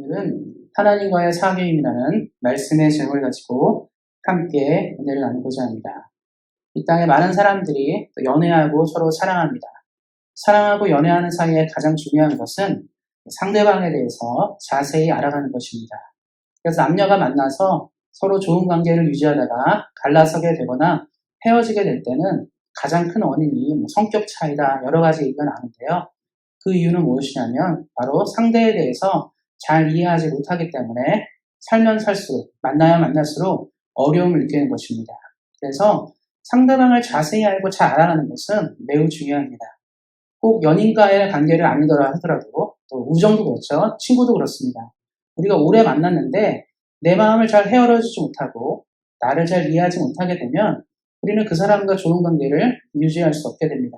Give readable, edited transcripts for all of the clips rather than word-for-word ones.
오늘은 하나님과의 사귐이라는 말씀의 제목을 가지고 함께 은혜를 나누고자 합니다. 이 땅에 많은 사람들이 연애하고 서로 사랑합니다. 사랑하고 연애하는 사이에 가장 중요한 것은 상대방에 대해서 자세히 알아가는 것입니다. 그래서 남녀가 만나서 서로 좋은 관계를 유지하다가 갈라서게 되거나 헤어지게 될 때는 가장 큰 원인이 성격 차이다, 여러 가지 얘기가 나오는데요. 그 이유는 무엇이냐면 바로 상대에 대해서 잘 이해하지 못하기 때문에 살면 살수록, 만나야 만날수록 어려움을 느끼는 것입니다. 그래서 상대방을 자세히 알고 잘 알아가는 것은 매우 중요합니다. 꼭 연인과의 관계를 아니더라 하더라도 또 우정도 그렇죠. 친구도 그렇습니다. 우리가 오래 만났는데 내 마음을 잘 헤아려주지 못하고 나를 잘 이해하지 못하게 되면 우리는 그 사람과 좋은 관계를 유지할 수 없게 됩니다.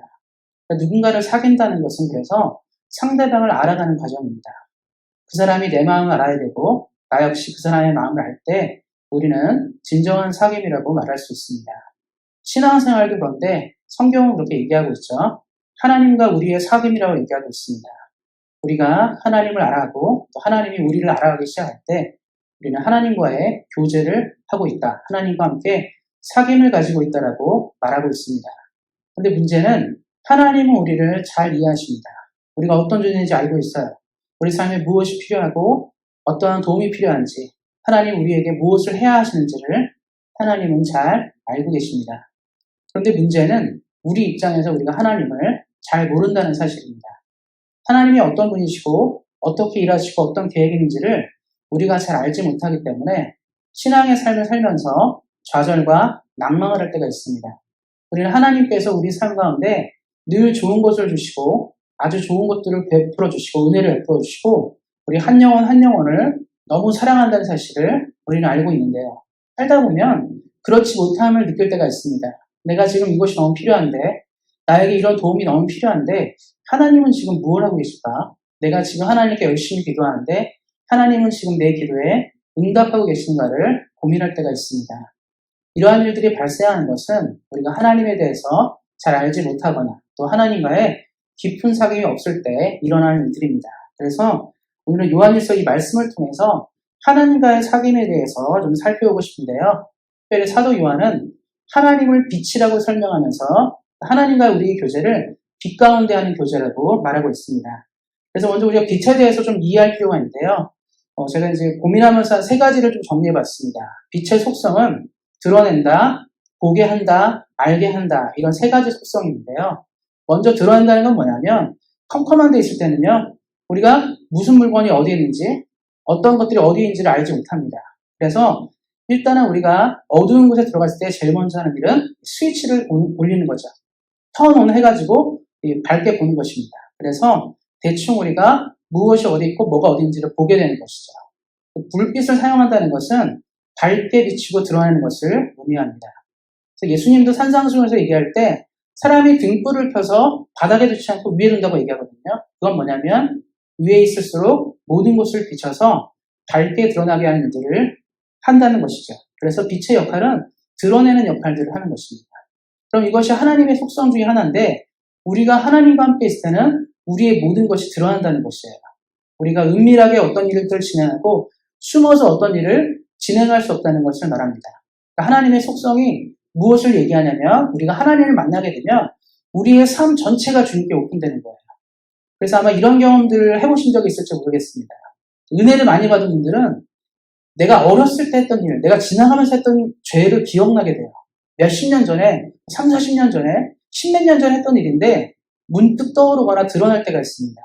그러니까 누군가를 사귄다는 것은 그래서 상대방을 알아가는 과정입니다. 그 사람이 내 마음을 알아야 되고 나 역시 그 사람의 마음을 알 때 우리는 진정한 사귐이라고 말할 수 있습니다. 신앙생활도 그런데 성경은 그렇게 얘기하고 있죠. 하나님과 우리의 사귐이라고 얘기하고 있습니다. 우리가 하나님을 알아가고 또 하나님이 우리를 알아가기 시작할 때 우리는 하나님과의 교제를 하고 있다. 하나님과 함께 사귐을 가지고 있다라고 말하고 있습니다. 그런데 문제는 하나님은 우리를 잘 이해하십니다. 우리가 어떤 존재인지 알고 있어요. 우리 삶에 무엇이 필요하고 어떠한 도움이 필요한지 하나님 우리에게 무엇을 해야 하시는지를 하나님은 잘 알고 계십니다. 그런데 문제는 우리 입장에서 우리가 하나님을 잘 모른다는 사실입니다. 하나님이 어떤 분이시고 어떻게 일하시고 어떤 계획인지를 우리가 잘 알지 못하기 때문에 신앙의 삶을 살면서 좌절과 낭망을 할 때가 있습니다. 우리는 하나님께서 우리 삶 가운데 늘 좋은 것을 주시고 아주 좋은 것들을 베풀어 주시고 은혜를 베풀어 주시고 우리 한 영혼 한 영혼을 너무 사랑한다는 사실을 우리는 알고 있는데요. 살다 보면 그렇지 못함을 느낄 때가 있습니다. 내가 지금 이것이 너무 필요한데 나에게 이런 도움이 너무 필요한데 하나님은 지금 무엇을 하고 계실까? 내가 지금 하나님께 열심히 기도하는데 하나님은 지금 내 기도에 응답하고 계신가를 고민할 때가 있습니다. 이러한 일들이 발생하는 것은 우리가 하나님에 대해서 잘 알지 못하거나 또 하나님과의 깊은 사귐이 없을 때 일어나는 일들입니다. 그래서 오늘은 요한일서 이 말씀을 통해서 하나님과의 사귐에 대해서 좀 살펴보고 싶은데요. 특별히 사도 요한은 하나님을 빛이라고 설명하면서 하나님과 우리의 교제를 빛 가운데 하는 교제라고 말하고 있습니다. 그래서 먼저 우리가 빛에 대해서 좀 이해할 필요가 있는데요. 제가 이제 고민하면서 세 가지를 좀 정리해봤습니다. 빛의 속성은 드러낸다, 보게 한다, 알게 한다 이런 세 가지 속성인데요. 먼저 드러낸다는 건 뭐냐면 컴컴한 데 있을 때는요. 우리가 무슨 물건이 어디에 있는지 어떤 것들이 어디에 있는지를 알지 못합니다. 그래서 일단은 우리가 어두운 곳에 들어갔을 때 제일 먼저 하는 일은 스위치를 올리는 거죠. 턴온 해가지고 밝게 보는 것입니다. 그래서 대충 우리가 무엇이 어디 있고 뭐가 어디 있는지를 보게 되는 것이죠. 불빛을 사용한다는 것은 밝게 비치고 드러내는 것을 의미합니다. 그래서 예수님도 산상수훈에서 얘기할 때 사람이 등불을 펴서 바닥에 두지 않고 위에 둔다고 얘기하거든요. 그건 뭐냐면 위에 있을수록 모든 곳을 비춰서 밝게 드러나게 하는 일들을 한다는 것이죠. 그래서 빛의 역할은 드러내는 역할들을 하는 것입니다. 그럼 이것이 하나님의 속성 중에 하나인데 우리가 하나님과 함께 있을 때는 우리의 모든 것이 드러난다는 것이에요. 우리가 은밀하게 어떤 일들을 진행하고 숨어서 어떤 일을 진행할 수 없다는 것을 말합니다. 그러니까 하나님의 속성이 무엇을 얘기하냐면 우리가 하나님을 만나게 되면 우리의 삶 전체가 주님께 오픈되는 거예요. 그래서 아마 이런 경험들을 해보신 적이 있을지 모르겠습니다. 은혜를 많이 받은 분들은 내가 어렸을 때 했던 일, 내가 지나가면서 했던 죄를 기억나게 돼요. 몇십 년 전에, 3, 40년 전에, 10몇 년 전에 했던 일인데 문득 떠오르거나 드러날 때가 있습니다.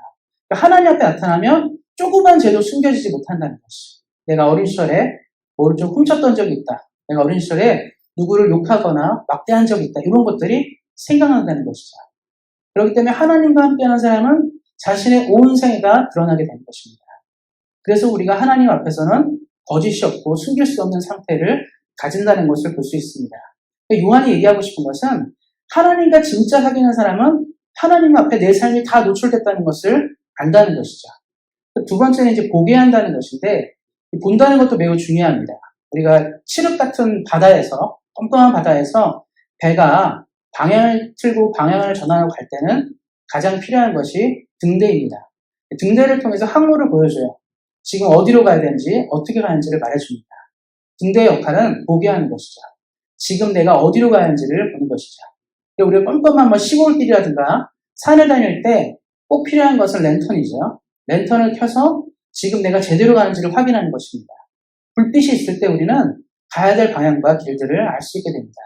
그러니까 하나님 앞에 나타나면 조그만 죄도 숨겨지지 못한다는 것이죠. 내가 어린 시절에 뭐를 좀 훔쳤던 적이 있다. 내가 어린 시절에 누구를 욕하거나 막대한 적이 있다. 이런 것들이 생각난다는 것이죠. 그렇기 때문에 하나님과 함께하는 사람은 자신의 온 생애가 드러나게 되는 것입니다. 그래서 우리가 하나님 앞에서는 거짓이 없고 숨길 수 없는 상태를 가진다는 것을 볼 수 있습니다. 요한이 얘기하고 싶은 것은 하나님과 진짜 사귀는 사람은 하나님 앞에 내 삶이 다 노출됐다는 것을 안다는 것이죠. 두 번째는 이제 보게 한다는 것인데 본다는 것도 매우 중요합니다. 우리가 칠흑 같은 바다에서 깜깜한 바다에서 배가 방향을 틀고 방향을 전환하고 갈 때는 가장 필요한 것이 등대입니다. 등대를 통해서 항로를 보여줘요. 지금 어디로 가야 되는지, 어떻게 가는지를 말해줍니다. 등대의 역할은 보게 하는 것이죠. 지금 내가 어디로 가야 하는지를 보는 것이죠. 우리가 껌껌한 시골길이라든가 산을 다닐 때 꼭 필요한 것은 랜턴이죠. 랜턴을 켜서 지금 내가 제대로 가는지를 확인하는 것입니다. 불빛이 있을 때 우리는 가야 될 방향과 길들을 알 수 있게 됩니다.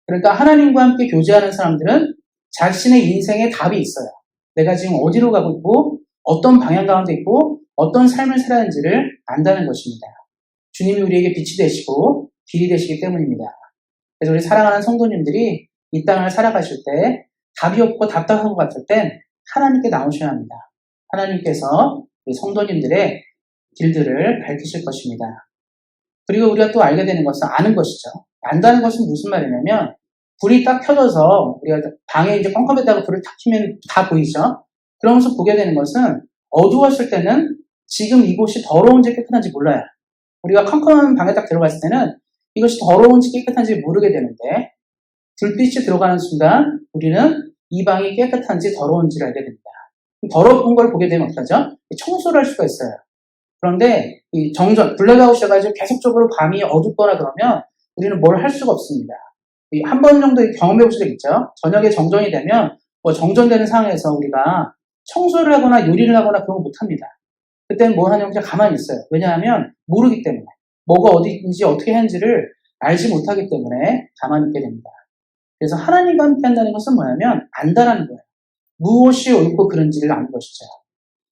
그러니까 하나님과 함께 교제하는 사람들은 자신의 인생에 답이 있어요. 내가 지금 어디로 가고 있고 어떤 방향 가운데 있고 어떤 삶을 살아야 하는지를 안다는 것입니다. 주님이 우리에게 빛이 되시고 길이 되시기 때문입니다. 그래서 우리 사랑하는 성도님들이 이 땅을 살아가실 때 답이 없고 답답한 것 같을 땐 하나님께 나오셔야 합니다. 하나님께서 우리 성도님들의 길들을 밝히실 것입니다. 그리고 우리가 또 알게 되는 것은 아는 것이죠. 안다는 것은 무슨 말이냐면 불이 딱 켜져서 우리가 방에 이제 컴컴했다고 불을 탁 켜면 다 보이죠. 그러면서 보게 되는 것은 어두웠을 때는 지금 이곳이 더러운지 깨끗한지 몰라요. 우리가 컴컴한 방에 딱 들어갔을 때는 이것이 더러운지 깨끗한지 모르게 되는데 불빛이 들어가는 순간 우리는 이 방이 깨끗한지 더러운지를 알게 됩니다. 더러운 걸 보게 되면 어떡하죠? 청소를 할 수가 있어요. 그런데 이 블랙아웃이어가지고 계속적으로 밤이 어둡거나 그러면 우리는 뭘 할 수가 없습니다. 한 번 정도 경험해 보신 적 있죠? 저녁에 정전이 되면 정전되는 상황에서 우리가 청소를 하거나 요리를 하거나 그런 거 못합니다. 그때는 뭐 하냐면 그냥 가만히 있어요. 왜냐하면 모르기 때문에 뭐가 어디인지 어떻게 하는지를 알지 못하기 때문에 가만히 있게 됩니다. 그래서 하나님과 함께 한다는 것은 뭐냐면 안다라는 거예요. 무엇이 옳고 그른지를 아는 것이죠.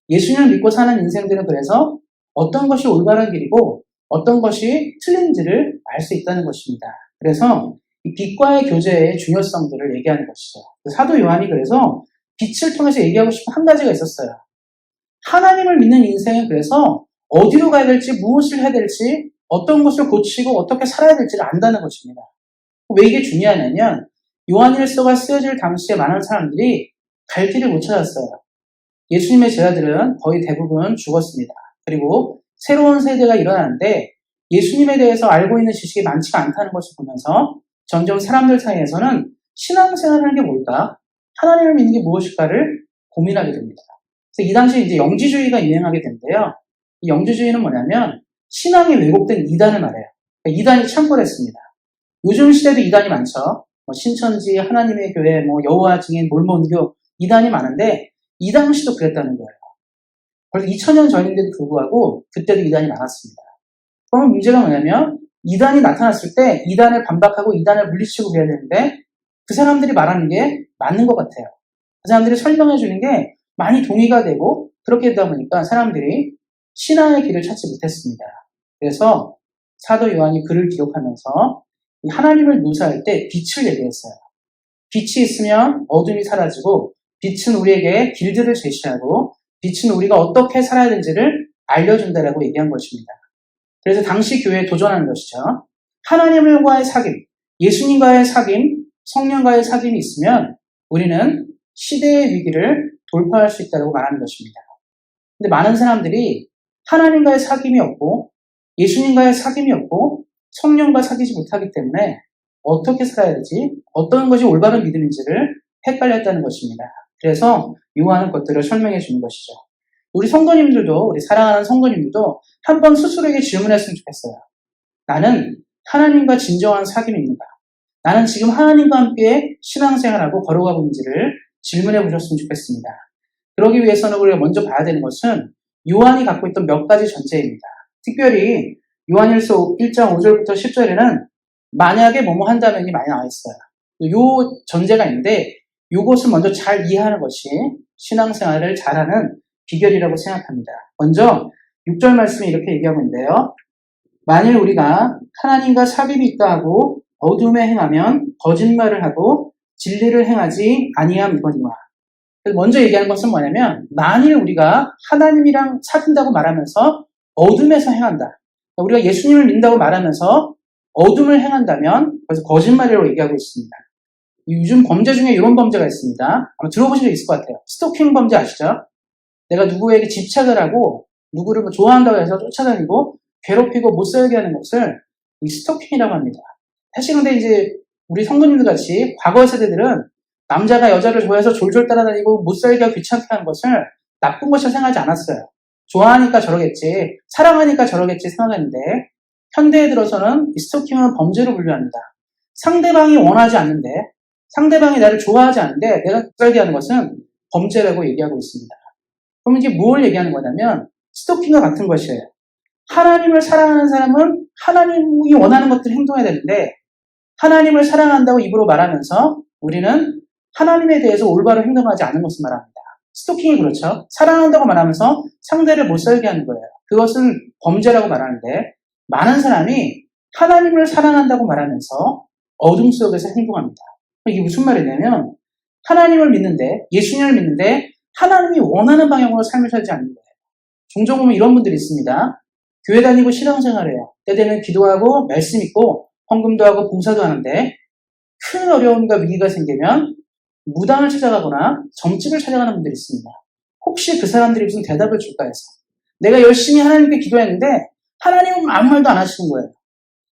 예수님을 믿고 사는 인생들은 그래서 어떤 것이 올바른 길이고 어떤 것이 틀린지를 알 수 있다는 것입니다. 그래서 이 빛과의 교제의 중요성들을 얘기하는 것이죠. 사도 요한이 그래서 빛을 통해서 얘기하고 싶은 한 가지가 있었어요. 하나님을 믿는 인생은 그래서 어디로 가야 될지 무엇을 해야 될지 어떤 것을 고치고 어떻게 살아야 될지를 안다는 것입니다. 왜 이게 중요하냐면 요한일서가 쓰여질 당시에 많은 사람들이 갈 길을 못 찾았어요. 예수님의 제자들은 거의 대부분 죽었습니다. 그리고 새로운 세대가 일어나는데 예수님에 대해서 알고 있는 지식이 많지가 않다는 것을 보면서 점점 사람들 사이에서는 신앙생활을 하는 게 뭘까? 하나님을 믿는 게 무엇일까를 고민하게 됩니다. 그래서 이 당시에 이제 영지주의가 유행하게 되는데요. 이 영지주의는 뭐냐면 신앙이 왜곡된 이단을 말해요. 그러니까 이단이 창궐했습니다. 요즘 시대도 이단이 많죠. 신천지, 하나님의 교회, 여호와 증인, 몰몬교 이단이 많은데 이 당시도 그랬다는 거예요. 벌써 2000년 전인데도 불구하고 그때도 이단이 많았습니다. 그럼 문제가 뭐냐면 이단이 나타났을 때 이단을 반박하고 이단을 물리치고 그래야 되는데 그 사람들이 말하는 게 맞는 것 같아요. 그 사람들이 설명해 주는 게 많이 동의가 되고 그렇게 되다 보니까 사람들이 신앙의 길을 찾지 못했습니다. 그래서 사도 요한이 글을 기록하면서 하나님을 묘사할 때 빛을 얘기했어요. 빛이 있으면 어둠이 사라지고 빛은 우리에게 길들을 제시하고 빛은 우리가 어떻게 살아야 되는지를 알려준다라고 얘기한 것입니다. 그래서 당시 교회에 도전하는 것이죠. 하나님과의 사귐, 예수님과의 사귐, 성령과의 사귐이 있으면 우리는 시대의 위기를 돌파할 수 있다고 말하는 것입니다. 근데 많은 사람들이 하나님과의 사귐이 없고 예수님과의 사귐이 없고 성령과 사귀지 못하기 때문에 어떻게 살아야 되지? 어떤 것이 올바른 믿음인지를 헷갈렸다는 것입니다. 그래서 요하는 것들을 설명해 주는 것이죠. 우리 성도님들도, 우리 사랑하는 성도님들도 한번 스스로에게 질문했으면 좋겠어요. 나는 하나님과 진정한 사귐이 있는가? 나는 지금 하나님과 함께 신앙생활하고 걸어가고 있는지를 질문해 보셨으면 좋겠습니다. 그러기 위해서는 우리가 먼저 봐야 되는 것은 요한이 갖고 있던 몇 가지 전제입니다. 특별히 요한일서 1장 5절부터 10절에는 만약에 뭐뭐 한다면이 많이 나와 있어요. 요 전제가 있는데 요것을 먼저 잘 이해하는 것이 신앙생활을 잘하는 비결이라고 생각합니다. 먼저 6절 말씀에 이렇게 얘기하고 있는데요. 만일 우리가 하나님과 사귐이 있다 하고 어둠에 행하면 거짓말을 하고 진리를 행하지 아니함이거니와. 먼저 얘기하는 것은 뭐냐면 만일 우리가 하나님이랑 사귄다고 말하면서 어둠에서 행한다. 우리가 예수님을 믿는다고 말하면서 어둠을 행한다면 그래서 거짓말이라고 얘기하고 있습니다. 요즘 범죄 중에 이런 범죄가 있습니다. 아마 들어보신 적 있을 것 같아요. 스토킹 범죄 아시죠? 내가 누구에게 집착을 하고 누구를 좋아한다고 해서 쫓아다니고 괴롭히고 못 살게 하는 것을 이 스토킹이라고 합니다. 사실 근데 이제 우리 성도님들 같이 과거 세대들은 남자가 여자를 좋아해서 졸졸 따라다니고 못 살게 하고 귀찮게 하는 것을 나쁜 것이라 생각하지 않았어요. 좋아하니까 저러겠지, 사랑하니까 저러겠지 생각했는데 현대에 들어서는 이 스토킹은 범죄로 분류합니다. 상대방이 원하지 않는데, 상대방이 나를 좋아하지 않는데 내가 살게 하는 것은 범죄라고 얘기하고 있습니다. 그럼 이게 뭘 얘기하는 거냐면 스토킹과 같은 것이에요. 하나님을 사랑하는 사람은 하나님이 원하는 것들을 행동해야 되는데 하나님을 사랑한다고 입으로 말하면서 우리는 하나님에 대해서 올바로 행동하지 않는 것을 말합니다. 스토킹이 그렇죠. 사랑한다고 말하면서 상대를 못 살게 하는 거예요. 그것은 범죄라고 말하는데 많은 사람이 하나님을 사랑한다고 말하면서 어둠 속에서 행동합니다. 이게 무슨 말이냐면 하나님을 믿는데, 예수님을 믿는데 하나님이 원하는 방향으로 삶을 살지 않는 거예요. 종종 보면 이런 분들이 있습니다. 교회 다니고 신앙생활해요. 때 되면 기도하고 말씀 읽고 헌금도 하고 봉사도 하는데 큰 어려움과 위기가 생기면 무당을 찾아가거나 점집을 찾아가는 분들이 있습니다. 혹시 그 사람들이 무슨 대답을 줄까 해서. 내가 열심히 하나님께 기도했는데 하나님은 아무 말도 안 하시는 거예요.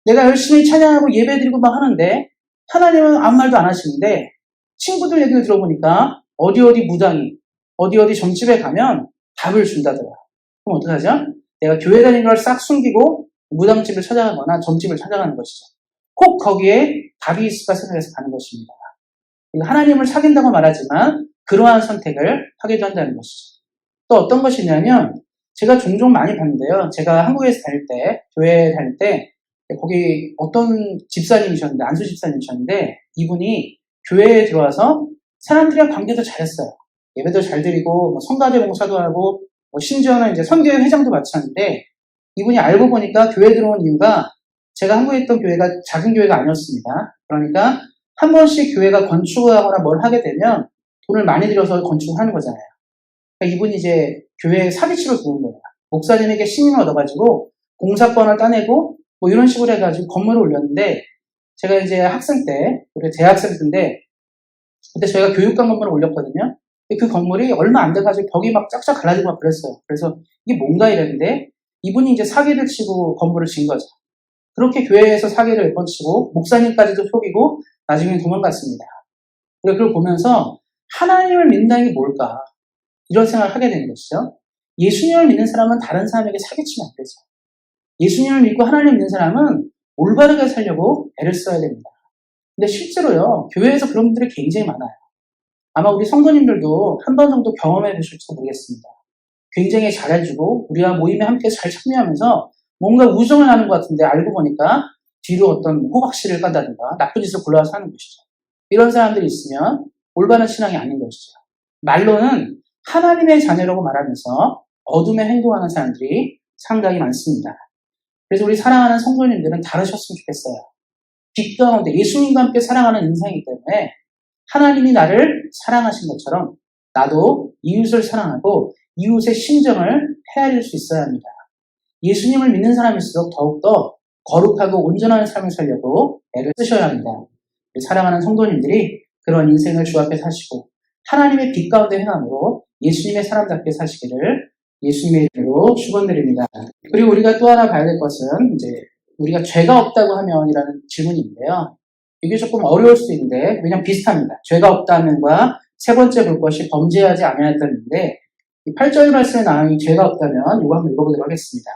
내가 열심히 찬양하고 예배드리고 막 하는데 하나님은 아무 말도 안 하시는데 친구들 얘기를 들어보니까 어디 무당이 어디 점집에 가면 답을 준다더라. 그럼 어떡하죠? 내가 교회 다니는 걸 싹 숨기고 무당집을 찾아가거나 점집을 찾아가는 것이죠. 꼭 거기에 답이 있을까 생각해서 가는 것입니다. 하나님을 사귄다고 말하지만 그러한 선택을 하기도 한다는 것이죠. 또 어떤 것이냐면 제가 종종 많이 봤는데요. 제가 한국에서 다닐 때, 교회 다닐 때 거기 어떤 집사님이셨는데, 안수 집사님이셨는데 이분이 교회에 들어와서 사람들이랑 관계도 잘했어요. 예배도 잘 드리고 성가대 봉사도 하고 심지어는 이제 선교회 회장도 마쳤는데 이분이 알고 보니까 교회 들어온 이유가 제가 한국에 있던 교회가 작은 교회가 아니었습니다. 그러니까 한 번씩 교회가 건축을 하거나 뭘 하게 되면 돈을 많이 들여서 건축을 하는 거잖아요. 그러니까 이분이 이제 교회에 사기치러 들어온 거예요. 목사님에게 신임을 얻어가지고 공사권을 따내고 이런 식으로 해가지고 건물을 올렸는데 제가 이제 학생 때, 우리 대학생 때인데 그때 저희가 교육관 건물을 올렸거든요. 그 건물이 얼마 안 돼가지고 벽이 막 쫙쫙 갈라지고 막 그랬어요. 그래서 이게 뭔가 이랬는데 이분이 이제 사기를 치고 건물을 지은 거죠. 그렇게 교회에서 사기를 몇 번 치고 목사님까지도 속이고 나중에 도망갔습니다. 그걸 보면서 하나님을 믿는다는 게 뭘까? 이런 생각을 하게 되는 것이죠. 예수님을 믿는 사람은 다른 사람에게 사기치면 안 되죠. 예수님을 믿고 하나님을 믿는 사람은 올바르게 살려고 애를 써야 됩니다. 근데 실제로요, 교회에서 그런 분들이 굉장히 많아요. 아마 우리 성도님들도 한 번 정도 경험해 보실지도 모르겠습니다. 굉장히 잘해주고 우리와 모임에 함께 잘 참여하면서 뭔가 우정을 나눈 것 같은데 알고 보니까 뒤로 어떤 호박씨를 깐다든가 나쁜 짓을 골라서 하는 것이죠. 이런 사람들이 있으면 올바른 신앙이 아닌 것이죠. 말로는 하나님의 자녀라고 말하면서 어둠에 행동하는 사람들이 상당히 많습니다. 그래서 우리 사랑하는 성도님들은 다르셨으면 좋겠어요. 빛 가운데 예수님과 함께 살아가는 인생이기 때문에 하나님이 나를 사랑하신 것처럼 나도 이웃을 사랑하고 이웃의 심정을 헤아릴 수 있어야 합니다. 예수님을 믿는 사람일수록 더욱더 거룩하고 온전한 삶을 살려고 애를 쓰셔야 합니다. 사랑하는 성도님들이 그런 인생을 주 앞에 사시고 하나님의 빛 가운데 행함으로 예수님의 사람답게 사시기를 예수님의 이름으로 축원드립니다. 그리고 우리가 또 하나 봐야 될 것은 이제 우리가 죄가 없다고 하면이라는 질문인데요. 이게 조금 어려울 수 있는데 왜냐면 비슷합니다. 죄가 없다면과 세 번째 볼 것이 범죄하지 않아야했다는데 8절 말씀에 나온 이 죄가 없다면 이거 한번 읽어보도록 하겠습니다.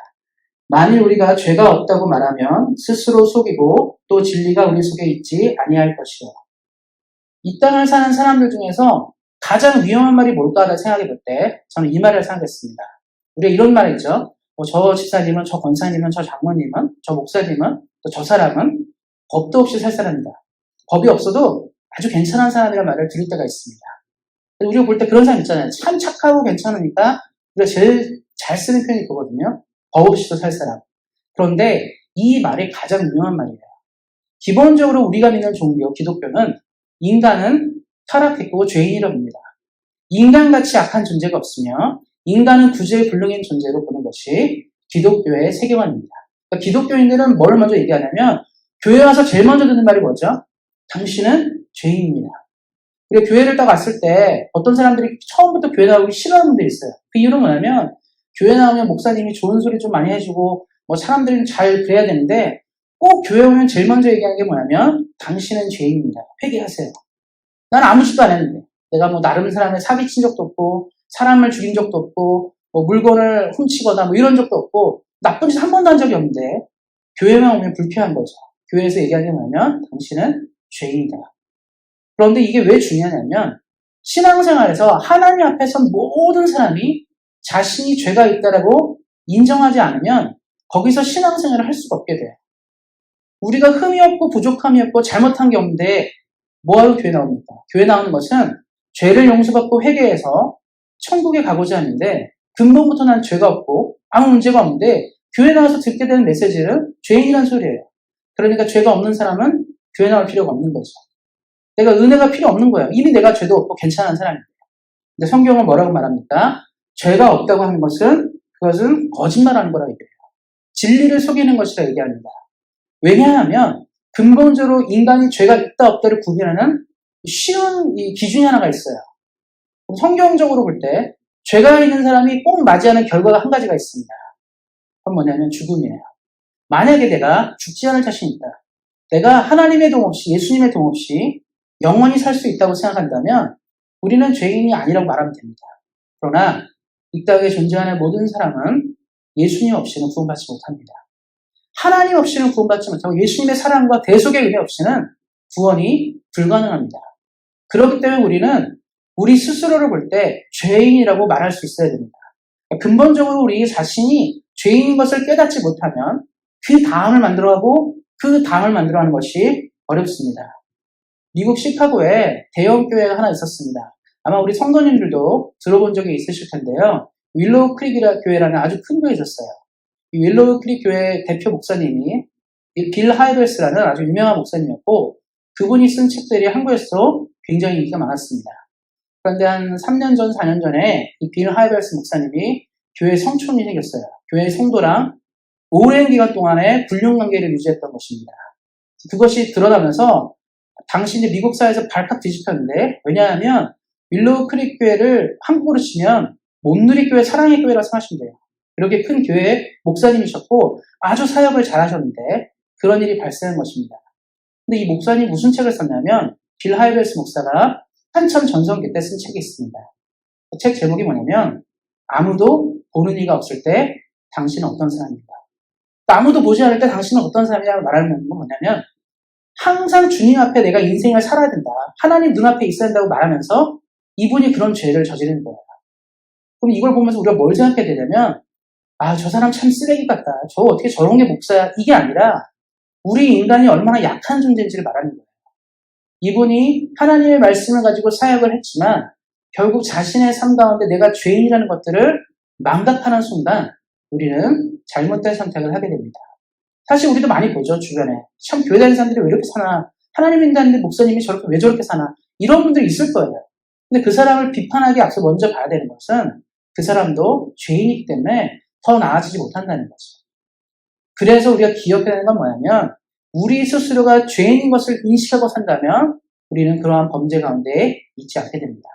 만일 우리가 죄가 없다고 말하면 스스로 속이고 또 진리가 우리 속에 있지 아니할 것이요. 이 땅을 사는 사람들 중에서 가장 위험한 말이 뭘까를 생각해 볼 때 저는 이 말을 생각했습니다. 우리가 이런 말 있죠. 저 집사님은, 저 권사님은, 저 장모님은, 저 목사님은, 또 저 사람은 법도 없이 살 사람이다. 법이 없어도 아주 괜찮은 사람이라는 말을 들을 때가 있습니다. 우리가 볼 때 그런 사람 있잖아요. 참 착하고 괜찮으니까 우리가 제일 잘 쓰는 표현이 그거거든요. 법 없이도 살 사람. 그런데 이 말이 가장 유명한 말이에요. 기본적으로 우리가 믿는 종교, 기독교는 인간은 타락했고 죄인이라고 봅니다. 인간같이 악한 존재가 없으며 인간은 구제불능인 존재로 보는 것이 기독교의 세계관입니다. 그러니까 기독교인들은 뭘 먼저 얘기하냐면 교회 와서 제일 먼저 듣는 말이 뭐죠? 당신은 죄인입니다. 그리고 교회를 딱 왔을 때 어떤 사람들이 처음부터 교회 나오기 싫어하는 분들이 있어요. 그 이유는 뭐냐면 교회 나오면 목사님이 좋은 소리 좀 많이 해주고 사람들이 잘 그래야 되는데 꼭 교회 오면 제일 먼저 얘기하는 게 뭐냐면 당신은 죄인입니다. 회개하세요. 난 아무 짓도 안 했는데 내가 나름 사람을 사기친 적도 없고 사람을 죽인 적도 없고 뭐 물건을 훔치거나 뭐 이런 적도 없고 나쁜 짓 한 번도 한 적이 없는데 교회만 오면 불쾌한 거죠. 교회에서 얘기하는 게 뭐냐면 당신은 죄인이다. 그런데 이게 왜 중요하냐면 신앙생활에서 하나님 앞에서 모든 사람이 자신이 죄가 있다라고 인정하지 않으면 거기서 신앙생활을 할 수가 없게 돼요. 우리가 흠이 없고 부족함이 없고 잘못한 게 없는데 뭐하러 교회 나옵니까? 교회 나오는 것은 죄를 용서받고 회개해서 천국에 가고자 하는데 근본부터 난 죄가 없고 아무 문제가 없는데 교회 나와서 듣게 되는 메시지는 죄인이란 소리예요. 그러니까 죄가 없는 사람은 교회 나올 필요가 없는 거죠. 내가 은혜가 필요 없는 거예요. 이미 내가 죄도 없고 괜찮은 사람이에요. 근데 성경은 뭐라고 말합니까? 죄가 없다고 하는 것은 그것은 거짓말하는 거라고 얘기해요. 진리를 속이는 것이라 얘기합니다. 왜냐하면 근본적으로 인간이 죄가 있다 없다를 구별하는 쉬운 이 기준이 하나가 있어요. 성경적으로 볼 때 죄가 있는 사람이 꼭 맞이하는 결과가 한 가지가 있습니다. 그건 뭐냐면 죽음이에요. 만약에 내가 죽지 않을 자신이 있다. 내가 하나님의 도움 없이 예수님의 도움 없이 영원히 살 수 있다고 생각한다면 우리는 죄인이 아니라고 말하면 됩니다. 그러나 이 땅에 존재하는 모든 사람은 예수님 없이는 구원받지 못합니다. 하나님 없이는 구원받지 못하고 예수님의 사랑과 대속의 은혜 없이는 구원이 불가능합니다. 그렇기 때문에 우리는 우리 스스로를 볼 때 죄인이라고 말할 수 있어야 됩니다. 근본적으로 우리 자신이 죄인인 것을 깨닫지 못하면 그 다음을 만들어가고 그 다음을 만들어가는 것이 어렵습니다. 미국 시카고에 대형 교회가 하나 있었습니다. 아마 우리 성도님들도 들어본 적이 있으실 텐데요. 윌로우 크릭 교회라는 아주 큰 교회가 있었어요. 이 윌로우 크릭 교회 대표 목사님이 빌 하이벨스라는 아주 유명한 목사님이었고 그분이 쓴 책들이 한국에서도 굉장히 인기가 많았습니다. 그런데 한 3년 전, 4년 전에 이 빌 하이벨스 목사님이 교회 성촌이 생겼어요. 교회 성도랑 오랜 기간 동안에 불륜관계를 유지했던 것입니다. 그것이 드러나면서 당시 미국 사회에서 발칵 뒤집혔는데 왜냐하면 윌로우 크릭 교회를 한국으로 치면 못누리교회 사랑의 교회라고 생각하시면 돼요. 이렇게 큰 교회의 목사님이셨고 아주 사역을 잘하셨는데 그런 일이 발생한 것입니다. 근데 이 목사님이 무슨 책을 썼냐면 빌 하이벨스 목사가 한참 전성기 때 쓴 책이 있습니다. 그 책 제목이 뭐냐면 아무도 보는 이가 없을 때 당신은 어떤 사람인가. 아무도 보지 않을 때 당신은 어떤 사람이냐고 말하는 건 뭐냐면 항상 주님 앞에 내가 인생을 살아야 된다. 하나님 눈앞에 있어야 된다고 말하면서 이분이 그런 죄를 저지르는 거예요. 그럼 이걸 보면서 우리가 뭘 생각하게 되냐면 아, 저 사람 참 쓰레기 같다. 저 어떻게 저런 게 목사야. 이게 아니라 우리 인간이 얼마나 약한 존재인지를 말하는 거예요. 이분이 하나님의 말씀을 가지고 사역을 했지만 결국 자신의 삶 가운데 내가 죄인이라는 것들을 망각하는 순간 우리는 잘못된 선택을 하게 됩니다. 사실 우리도 많이 보죠, 주변에. 참 교회 다니는 사람들이 왜 이렇게 사나? 하나님 믿는다는데 목사님이 왜 저렇게 사나? 이런 분들이 있을 거예요. 근데 그 사람을 비판하기 앞서 먼저 봐야 되는 것은 그 사람도 죄인이기 때문에 더 나아지지 못한다는 거죠. 그래서 우리가 기억해야 되는 건 뭐냐면 우리 스스로가 죄인인 것을 인식하고 산다면 우리는 그러한 범죄 가운데 있지 않게 됩니다.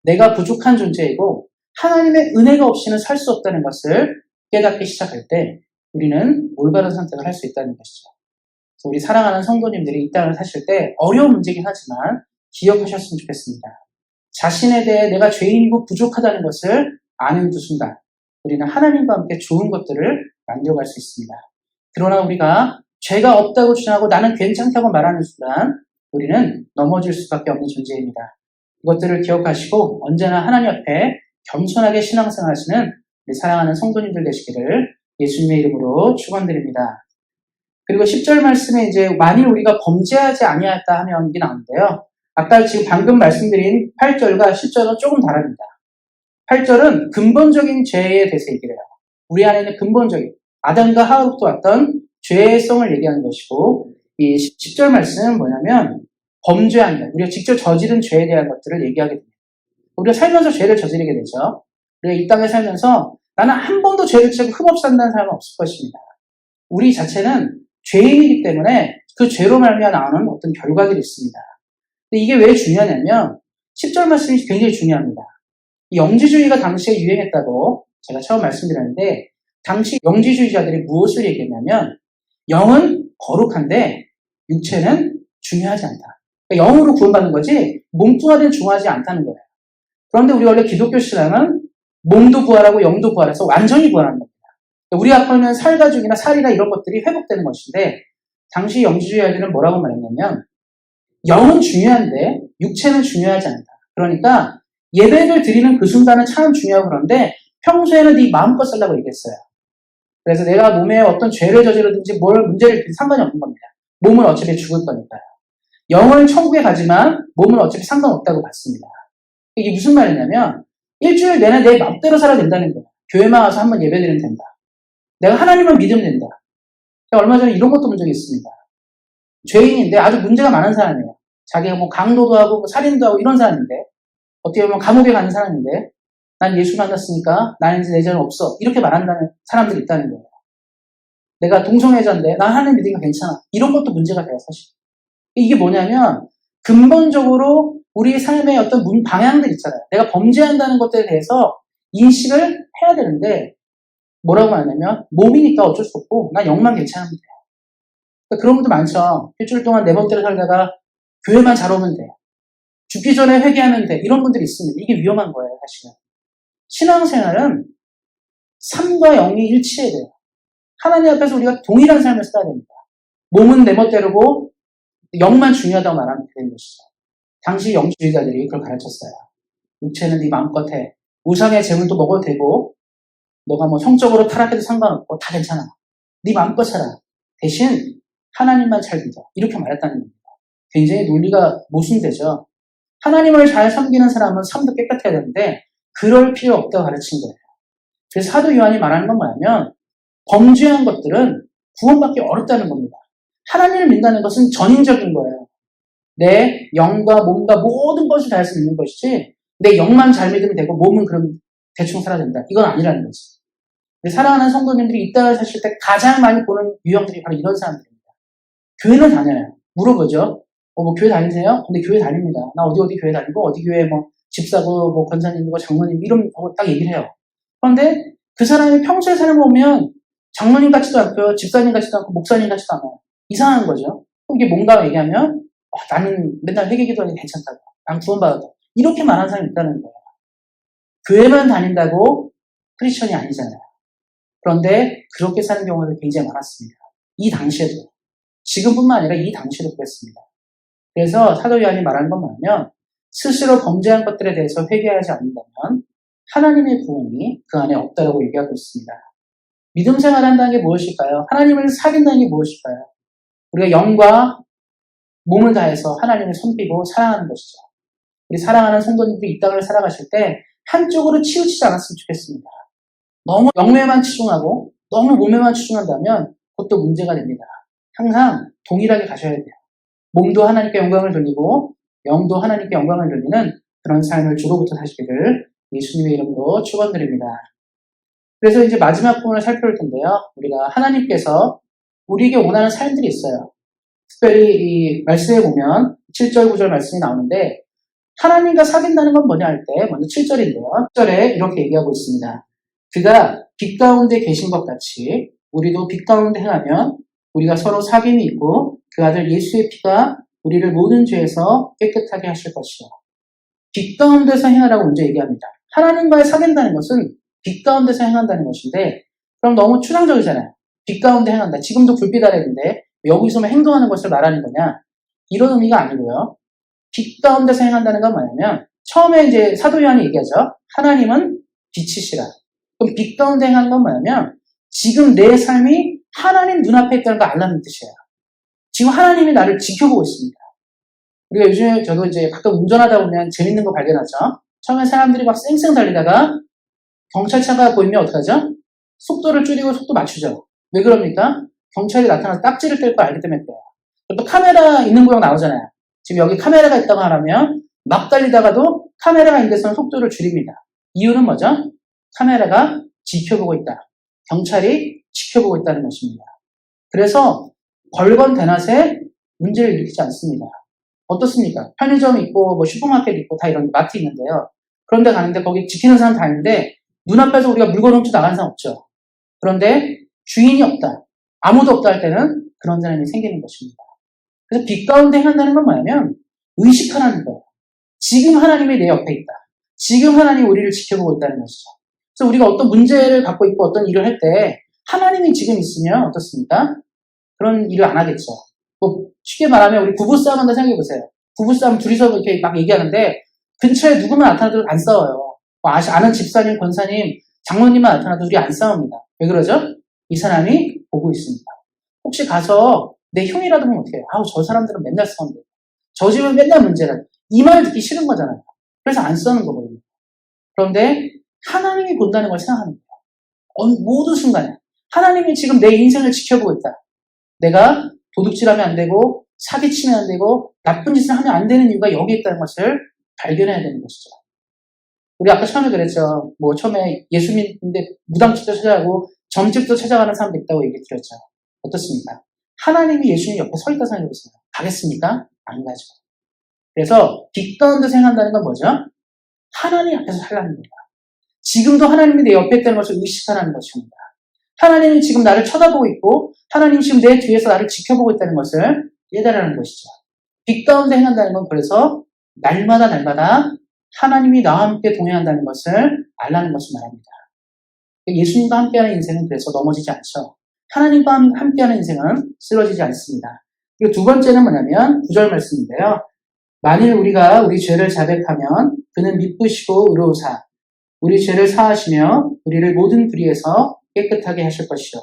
내가 부족한 존재이고 하나님의 은혜가 없이는 살 수 없다는 것을 깨닫기 시작할 때 우리는 올바른 선택을 할 수 있다는 것이죠. 그래서 우리 사랑하는 성도님들이 이 땅을 사실 때 어려운 문제긴 하지만 기억하셨으면 좋겠습니다. 자신에 대해 내가 죄인이고 부족하다는 것을 아는 그 순간 우리는 하나님과 함께 좋은 것들을 만들어갈 수 있습니다. 그러나 우리가 죄가 없다고 주장하고 나는 괜찮다고 말하는 순간 우리는 넘어질 수밖에 없는 존재입니다. 이것들을 기억하시고 언제나 하나님 앞에 겸손하게 신앙생활 하시는 우리 사랑하는 성도님들 되시기를 예수님의 이름으로 축원드립니다. 그리고 10절 말씀에 이제 만일 우리가 범죄하지 아니하였다 하면 이게 나오는데요. 아까 지금 방금 말씀드린 8절과 10절은 조금 다릅니다. 8절은 근본적인 죄에 대해서 얘기를 해요. 우리 안에 있는 근본적인 아담과 하와부터 왔던 죄의 성을 얘기하는 것이고 이 10절 말씀은 뭐냐면 범죄한 것, 우리가 직접 저지른 죄에 대한 것들을 얘기하게 됩니다. 우리가 살면서 죄를 저지르게 되죠. 우리가 이 땅에 살면서 나는 한 번도 죄를 지고 흠없이 산다는 사람은 없을 것입니다. 우리 자체는 죄인이기 때문에 그 죄로 말미암아 나오는 어떤 결과들이 있습니다. 근데 이게 왜 중요하냐면 10절 말씀이 굉장히 중요합니다. 이 영지주의가 당시에 유행했다고 제가 처음 말씀드렸는데 당시 영지주의자들이 무엇을 얘기했냐면 영은 거룩한데 육체는 중요하지 않다. 그러니까 영으로 구원받는 거지 몸뚱아리는 중요하지 않다는 거예요. 그런데 우리 원래 기독교 신앙은 몸도 부활하고 영도 부활해서 완전히 부활하는 겁니다. 우리 앞에는 살가죽이나 살이나 이런 것들이 회복되는 것인데 당시 영주주의자들은 뭐라고 말했냐면 영은 중요한데 육체는 중요하지 않다. 그러니까 예배를 드리는 그 순간은 참 중요하고 그런데 평소에는 네 마음껏 살라고 얘기했어요. 그래서 내가 몸에 어떤 죄를 저지르든지 뭘 문제를 일으키든 상관이 없는 겁니다. 몸은 어차피 죽을 거니까요. 영은 천국에 가지만 몸은 어차피 상관없다고 봤습니다. 이게 무슨 말이냐면 일주일 내내 내 맘대로 살아야 된다는 거예요. 교회만 와서 한번 예배드리면 된다. 내가 하나님만 믿으면 된다. 얼마 전에 이런 것도 본 적이 있습니다. 죄인인데 아주 문제가 많은 사람이에요. 자기가 뭐 강도도 하고 뭐 살인도 하고 이런 사람인데 어떻게 보면 감옥에 가는 사람인데 난 예수 만났으니까 나는 이제 내 죄는 없어. 이렇게 말한다는 사람들이 있다는 거예요. 내가 동성애자인데 난 하나님 믿으니까 괜찮아. 이런 것도 문제가 돼요, 사실. 이게 뭐냐면 근본적으로 우리 삶의 어떤 방향들 있잖아요. 내가 범죄한다는 것들에 대해서 인식을 해야 되는데 뭐라고 하냐면 몸이니까 어쩔 수 없고 난 영만 괜찮으면 돼요. 그러니까 그런 분들 많죠. 일주일 동안 내 멋대로 살다가 교회만 잘 오면 돼. 죽기 전에 회개하면 돼. 이런 분들이 있습니다. 이게 위험한 거예요, 사실은. 신앙생활은 삶과 영이 일치해야 돼요. 하나님 앞에서 우리가 동일한 삶을 살아야 됩니다. 몸은 내 멋대로고 영만 중요하다고 말하면 되는 것이죠. 당시 영주의자들이 그걸 가르쳤어요. 육체는 네 마음껏 해. 우상의 재물도 먹어도 되고 너가 뭐 성적으로 타락해도 상관없고 다 괜찮아. 네 마음껏 살아. 대신 하나님만 잘 믿어. 이렇게 말했다는 겁니다. 굉장히 논리가 모순되죠. 하나님을 잘 섬기는 사람은 삶도 깨끗해야 되는데 그럴 필요 없다고 가르친 거예요. 그래서 사도 요한이 말하는 건 뭐냐면 범죄한 것들은 구원받기 어렵다는 겁니다. 하나님을 믿는다는 것은 전인적인 거예요. 내 영과 몸과 모든 것을 다해서 믿는 것이지 내 영만 잘 믿으면 되고 몸은 그럼 대충 살아야 된다. 이건 아니라는 거지. 사랑하는 성도님들이 이 땅을 사실 때 가장 많이 보는 유형들이 바로 이런 사람들입니다. 교회는 다녀요. 물어보죠. 뭐 교회 다니세요? 근데 교회 다닙니다. 나 어디 교회 다니고 어디 교회 뭐 집사고 뭐 권사님이고 장로님 이런 거 딱 얘기를 해요. 그런데 그 사람이 평소에 사는 거 보면 장로님 같지도 않고요. 집사님 같지도 않고 목사님 같지도 않아요. 이상한 거죠. 이게 뭔가 얘기하면 나는 맨날 회개 기도하니 괜찮다고. 난 구원받았다. 이렇게 말하는 사람이 있다는 거예요. 교회만 다닌다고 크리스천이 아니잖아요. 그런데 그렇게 사는 경우가 굉장히 많았습니다. 이 당시에도. 지금뿐만 아니라 이 당시에도 그랬습니다. 그래서 사도 요한이 말하는 건 뭐냐면 스스로 범죄한 것들에 대해서 회개하지 않는다면 하나님의 구원이 그 안에 없다라고 얘기하고 있습니다. 믿음 생활을 한다는 게 무엇일까요? 하나님을 사귄다는 게 무엇일까요? 우리가 영과 몸을 다해서 하나님을 섬기고 사랑하는 것이죠. 우리 사랑하는 성도님들이 이 땅을 살아가실 때 한쪽으로 치우치지 않았으면 좋겠습니다. 너무 영매만 치중하고 너무 몸에만 치중한다면 그것도 문제가 됩니다. 항상 동일하게 가셔야 돼요. 몸도 하나님께 영광을 돌리고 영도 하나님께 영광을 돌리는 그런 삶을 주로부터 사시기를 예수님의 이름으로 축원드립니다. 그래서 이제 마지막 부분을 살펴볼 텐데요. 우리가 하나님께서 우리에게 원하는 삶들이 있어요. 특별히 이 말씀에 보면 7절, 9절 말씀이 나오는데 하나님과 사귄다는 건 뭐냐 할 때 먼저 7절인데요. 7절에 이렇게 얘기하고 있습니다. 그가 빛 가운데 계신 것 같이 우리도 빛 가운데 행하면 우리가 서로 사귐이 있고 그 아들 예수의 피가 우리를 모든 죄에서 깨끗하게 하실 것이요. 빛 가운데서 행하라고 먼저 얘기합니다. 하나님과의 사귄다는 것은 빛 가운데서 행한다는 것인데 그럼 너무 추상적이잖아요. 빛 가운데 행한다. 지금도 불빛 아래인데 여기서만 행동하는 것을 말하는 거냐? 이런 의미가 아니고요. 빛 가운데서 행한다는 건 뭐냐면 처음에 이제 사도 요한이 얘기하죠. 하나님은 빛이시라. 그럼 빛 가운데 행하는 건 뭐냐면 지금 내 삶이 하나님 눈앞에 있다는 걸 알라는 뜻이에요. 지금 하나님이 나를 지켜보고 있습니다. 우리가 요즘에 저도 이제 가끔 운전하다 보면 재밌는 거 발견하죠. 처음에 사람들이 막 쌩쌩 달리다가 경찰차가 보이면 어떡하죠? 속도를 줄이고 속도 맞추죠. 왜 그럽니까? 경찰이 나타나서 딱지를 뗄 걸 알기 때문에 그래요. 또 카메라 있는 구역 나오잖아요. 지금 여기 카메라가 있다고 하면 막 달리다가도 카메라가 있는 데서는 속도를 줄입니다. 이유는 뭐죠? 카메라가 지켜보고 있다. 경찰이 지켜보고 있다는 것입니다. 그래서 벌건 대낮에 문제를 일으키지 않습니다. 어떻습니까? 편의점 있고 뭐 슈퍼마켓 있고 다 이런 마트 있는데요. 그런데 가는데 거기 지키는 사람 다 있는데 눈앞에서 우리가 물건 훔쳐 나가는 사람 없죠. 그런데 주인이 없다. 아무도 없다 할 때는 그런 사람이 생기는 것입니다. 그래서 빛 가운데 행한다는 건 뭐냐면 의식하라는 거예요. 지금 하나님이 내 옆에 있다. 지금 하나님이 우리를 지켜보고 있다는 것이죠. 그래서 우리가 어떤 문제를 갖고 있고 어떤 일을 할 때 하나님이 지금 있으면 어떻습니까? 그런 일을 안 하겠죠. 뭐 쉽게 말하면 우리 부부싸움 한다 생각해 보세요. 부부싸움 둘이서 이렇게 막 얘기하는데 근처에 누구만 나타나도 안 싸워요. 뭐 아는 집사님, 권사님, 장로님만 나타나도 우리 안 싸웁니다. 왜 그러죠? 이 사람이 보고 있습니다. 혹시 가서 내 형이라도 보면 어떻게 해요? 아우, 저 사람들은 맨날 싸운대. 저 집은 맨날 문제다. 이 말 듣기 싫은 거잖아요. 그래서 안 싸우는 거거든요. 그런데 하나님이 본다는 걸 생각하는 거예요. 모든 순간에. 하나님이 지금 내 인생을 지켜보고 있다. 내가 도둑질하면 안 되고 사기치면 안 되고 나쁜 짓을 하면 안 되는 이유가 여기 있다는 것을 발견해야 되는 것이죠. 우리 아까 처음에 그랬죠. 뭐 처음에 예수 믿는데 무당집도 찾아가고 점집도 찾아가는 사람도 있다고 얘기 드렸죠. 어떻습니까? 하나님이 예수님 옆에 서 있다 생각해보세요. 가겠습니까? 안 가죠. 그래서 빅가운드 생각한다는 건 뭐죠? 하나님 앞에서 살라는 겁니다. 지금도 하나님이 내 옆에 있다는 것을 의식하라는 것입니다. 하나님이 지금 나를 쳐다보고 있고 하나님이 지금 내 뒤에서 나를 지켜보고 있다는 것을 깨달으라는 것이죠. 빅가운데 행한다는 건 그래서 날마다 하나님이 나와 함께 동행한다는 것을 알라는 것을 말합니다. 예수님과 함께하는 인생은 그래서 넘어지지 않죠. 하나님과 함께하는 인생은 쓰러지지 않습니다. 그리고 두 번째는 뭐냐면 9절 말씀인데요. 만일 우리가 우리 죄를 자백하면 그는 미쁘시고 의로우사 우리 죄를 사하시며 우리를 모든 불의에서 깨끗하게 하실 것이요.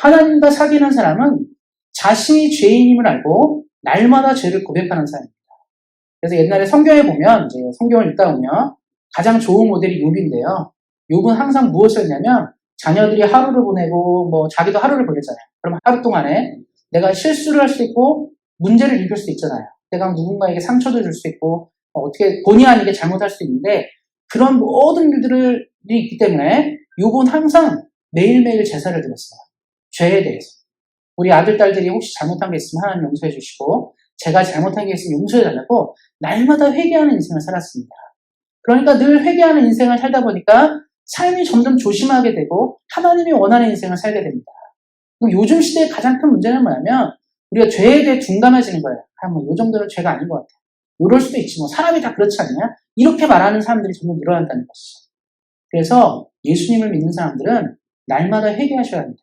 하나님과 사귀는 사람은 자신이 죄인임을 알고 날마다 죄를 고백하는 사람입니다. 그래서 옛날에 성경에 보면 이제 성경을 읽다 보면 가장 좋은 모델이 욥인데요. 욥은 항상 무엇을 했냐면 자녀들이 하루를 보내고 뭐 자기도 하루를 보냈잖아요. 그럼 하루 동안에 내가 실수를 할 수 있고 문제를 일으킬 수 있잖아요. 내가 누군가에게 상처도 줄 수 있고 어떻게 본의 아니게 잘못할 수 있는데 그런 모든 일들이 있기 때문에 욥은 항상 매일매일 제사를 드렸어요. 죄에 대해서. 우리 아들, 딸들이 혹시 잘못한 게 있으면 하나님 용서해 주시고 제가 잘못한 게 있으면 용서해 달라고 날마다 회개하는 인생을 살았습니다. 그러니까 늘 회개하는 인생을 살다 보니까 삶이 점점 조심하게 되고 하나님이 원하는 인생을 살게 됩니다. 요즘 시대의 가장 큰 문제는 뭐냐면 우리가 죄에 대해 둔감해지는 거예요. 뭐 이 정도는 죄가 아닌 것 같아. 이럴 수도 있지 뭐 사람이 다 그렇지 않냐? 이렇게 말하는 사람들이 점점 늘어난다는 것이죠. 그래서 예수님을 믿는 사람들은 날마다 회개하셔야 합니다.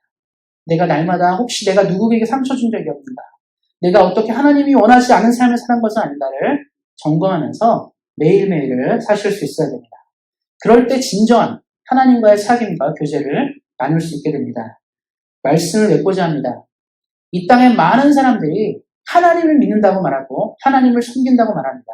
내가 날마다 혹시 내가 누구에게 상처 준 적이 없는가? 내가 어떻게 하나님이 원하지 않은 삶을 사는 것은 아닌가를 점검하면서 매일매일을 사실 수 있어야 됩니다. 그럴 때 진정한 하나님과의 사귐과 교제를 나눌 수 있게 됩니다. 말씀을 맺고자 합니다. 이 땅에 많은 사람들이 하나님을 믿는다고 말하고 하나님을 섬긴다고 말합니다.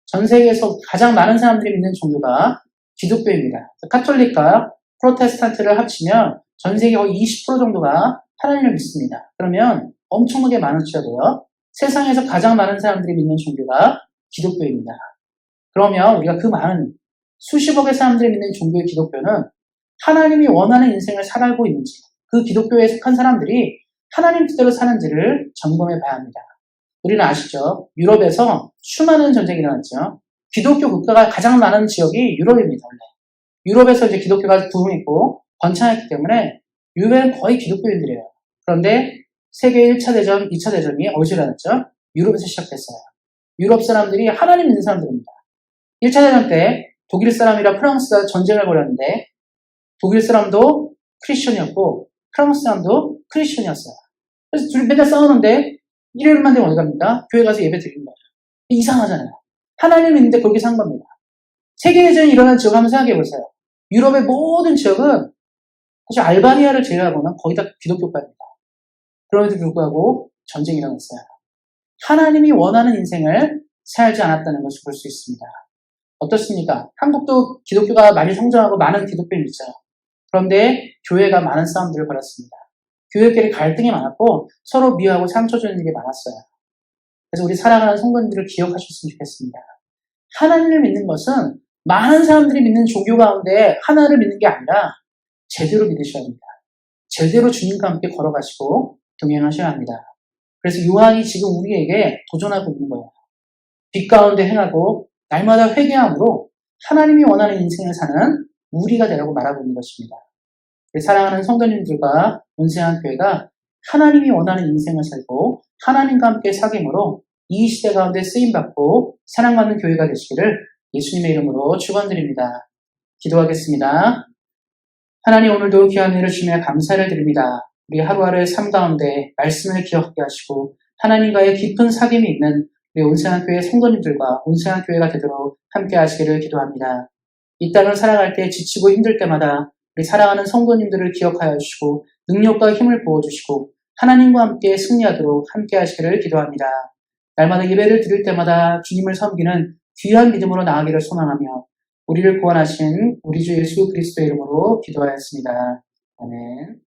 전 세계에서 가장 많은 사람들이 믿는 종교가 기독교입니다. 카톨릭과 프로테스탄트를 합치면 전 세계 거의 20% 정도가 하나님을 믿습니다. 그러면 엄청나게 많은 숫자고요. 세상에서 가장 많은 사람들이 믿는 종교가 기독교입니다. 그러면 우리가 그 많은 수십억의 사람들이 믿는 종교의 기독교는 하나님이 원하는 인생을 살아가고 있는지 그 기독교에 속한 사람들이 하나님 뜻대로 사는지를 점검해 봐야 합니다. 우리는 아시죠? 유럽에서 수많은 전쟁이 일어났죠. 기독교 국가가 가장 많은 지역이 유럽입니다. 원래. 유럽에서 이제 기독교가 부흥했고 번창했기 때문에 유럽은 거의 기독교인들이에요. 그런데 세계 1차 대전, 2차 대전이 어디서 일어났죠? 유럽에서 시작됐어요. 유럽 사람들이 하나님 믿는 사람들입니다. 1차 대전 때 독일 사람이랑 프랑스가 전쟁을 벌였는데 독일 사람도 크리스천이었고 프랑스 사람도 크리스천이었어요. 그래서 둘이 맨날 싸우는데 일요일만 되면 어디 갑니까? 교회 가서 예배 드리는 거예요. 이상하잖아요. 하나님 믿는데 거기서 한 겁니다. 세계대전이 일어난 지역 한번 생각해 보세요. 유럽의 모든 지역은 사실 알바니아를 제외하고는 거의 다 기독교파입니다. 그럼에도 불구하고 전쟁이 일어났어요. 하나님이 원하는 인생을 살지 않았다는 것을 볼 수 있습니다. 어떻습니까? 한국도 기독교가 많이 성장하고 많은 기독교인이 있어요. 그런데 교회가 많은 싸움들을 벌였습니다. 교회끼리 갈등이 많았고 서로 미워하고 상처 주는 일이 많았어요. 그래서 우리 사랑하는 성도님들을 기억하셨으면 좋겠습니다. 하나님을 믿는 것은 많은 사람들이 믿는 종교 가운데 하나를 믿는 게 아니라 제대로 믿으셔야 합니다. 제대로 주님과 함께 걸어가시고 동행하셔야 합니다. 그래서 요한이 지금 우리에게 도전하고 있는 거예요. 빛 가운데 행하고 날마다 회개함으로 하나님이 원하는 인생을 사는 우리가 되라고 말하고 있는 것입니다. 사랑하는 성도님들과 온세한 교회가 하나님이 원하는 인생을 살고 하나님과 함께 사귐으로 이 시대 가운데 쓰임받고 사랑받는 교회가 되시기를 예수님의 이름으로 축원드립니다. 기도하겠습니다. 하나님, 오늘도 귀한 은혜를 주시며 감사를 드립니다. 우리 하루하루의 삶 가운데 말씀을 기억하게 하시고 하나님과의 깊은 사귐이 있는 우리 온세한 교회 성도님들과 온세한 교회가 되도록 함께 하시기를 기도합니다. 이 땅을 살아갈 때 지치고 힘들 때마다 우리 사랑하는 성도님들을 기억하여 주시고 능력과 힘을 부어주시고 하나님과 함께 승리하도록 함께 하시기를 기도합니다. 날마다 예배를 드릴 때마다 주님을 섬기는 귀한 믿음으로 나아가기를 소망하며 우리를 구원하신 우리 주 예수 그리스도의 이름으로 기도하였습니다. 아멘.